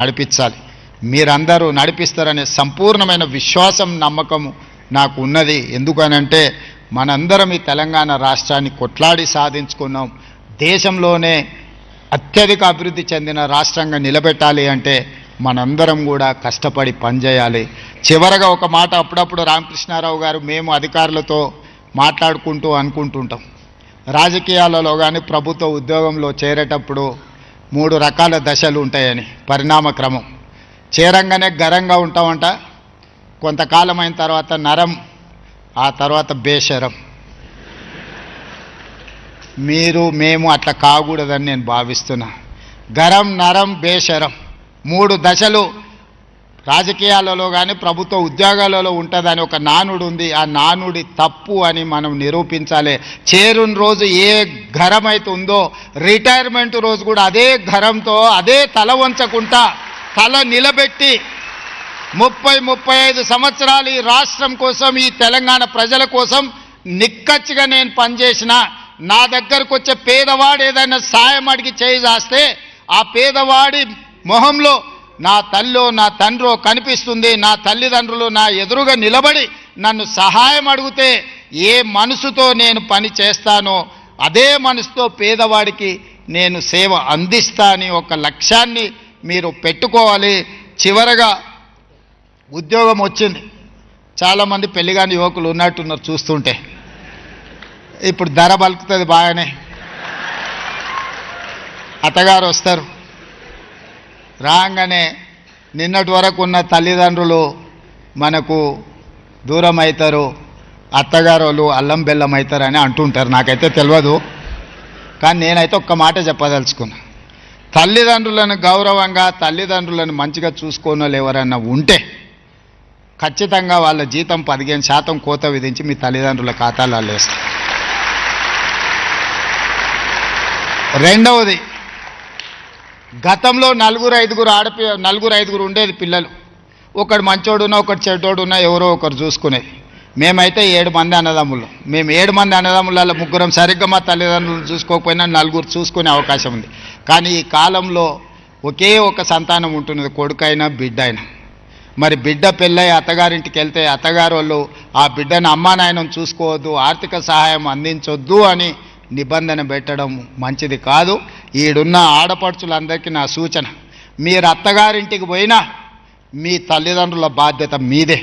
నడిపించాలి. మీరందరూ నడిపిస్తారనే సంపూర్ణమైన విశ్వాసం నమ్మకం నాకు ఉన్నది. ఎందుకనంటే మనందరం ఈ తెలంగాణ రాష్ట్రాన్ని కొట్లాడి సాధించుకున్నాం. దేశంలోనే అత్యధిక అభివృద్ధి చెందిన రాష్ట్రంగా నిలబెట్టాలి అంటే మనందరం కూడా కష్టపడి పనిచేయాలి. చివరగా ఒక మాట అప్పుడప్పుడు రామకృష్ణారావు గారు మేము అధికారులతో మాట్లాడుకుంటూ అనుకుంటుంటాం, రాజకీయాలలో కానీ ప్రభుత్వ ఉద్యోగంలో చేరేటప్పుడు 3 రకాల దశలు ఉంటాయని, పరిణామ క్రమం. చేరంగానే గరంగా ఉంటామంట, కొంతకాలం అయిన తర్వాత నరం, ఆ తర్వాత బేషరం. మేము అట్లా కాకూడదని నేను భావిస్తున్నా. గరం, నరం, బేషరం 3 దశలు రాజకీయాలలో కానీ ప్రభుత్వ ఉద్యోగాలలో ఉంటుందని ఒక నానుడు ఉంది. ఆ నానుడి తప్పు అని మనం నిరూపించాలి. చేరుని రోజు ఏ ఘరం అయితే ఉందో రిటైర్మెంట్ రోజు కూడా అదే ఘరంతో, అదే తల వంచకుండా తల నిలబెట్టి 30-35 సంవత్సరాలు ఈ రాష్ట్రం కోసం, ఈ తెలంగాణ ప్రజల కోసం నిక్కచ్చిగా నేను పనిచేసిన. నా దగ్గరకు వచ్చే పేదవాడు ఏదైనా సాయం అడిగి చేయి చేస్తే ఆ పేదవాడి మొహంలో నా తల్లో నా తండ్రో కనిపిస్తుంది. నా తల్లిదండ్రులు నా ఎదురుగా నిలబడి నన్ను సహాయం అడిగితే ఏ మనసుతో నేను పని చేస్తానో అదే మనసుతో పేదవాడికి నేను సేవ అందిస్తా అని ఒక లక్ష్యాన్ని మీరు పెట్టుకోవాలి. చివరగా ఉద్యోగం వచ్చింది. చాలామంది పెళ్లిగాని యువకులు ఉన్నట్టున్నారు చూస్తుంటే. ఇప్పుడు ధర బలుకుతుంది బాగానే. అత్తగారు వస్తారు, రాగానే నిన్నటి వరకు ఉన్న తల్లిదండ్రులు మనకు దూరం అవుతారు, అత్తగారు వాళ్ళు అల్లం బెల్లం అవుతారని అంటుంటారు. నాకైతే తెలియదు, కానీ నేనైతే ఒక్క మాట చెప్పదలుచుకున్నా. తల్లిదండ్రులను గౌరవంగా, తల్లిదండ్రులను మంచిగా చూసుకోని వాళ్ళు ఎవరన్నా ఉంటే ఖచ్చితంగా వాళ్ళ జీతం 15% కోత విధించి మీ తల్లిదండ్రుల ఖాతాలలో వేస్తారు. రెండవది, గతంలో 4-5 ఉండేది పిల్లలు. ఒకడు మంచోడున్నా ఒకటి చెడ్డోడున్నా ఎవరో ఒకరు చూసుకునేది. మేమైతే 7 మంది అన్నదమ్ములు. మేము 7 మంది అన్నదమ్ములలో 3 సరిగ్గా మా తల్లిదండ్రులు చూసుకోకపోయినా 4 చూసుకునే అవకాశం ఉంది. కానీ ఈ కాలంలో ఒకే ఒక సంతానం ఉంటున్నది, కొడుకైనా బిడ్డ అయినా. మరి బిడ్డ పెళ్ళై అత్తగారింటికి వెళ్తే అత్తగారు వాళ్ళు ఆ బిడ్డను అమ్మా నాయనను చూసుకోవద్దు, ఆర్థిక సహాయం అందించొద్దు అని నిబంధన పెట్టడం మంచిది కాదు. ఈడున్న ఆడపడుచులందరికీ నా సూచన, మీరు అత్తగారింటికి పోయినా మీ తల్లిదండ్రుల బాధ్యత మీదే.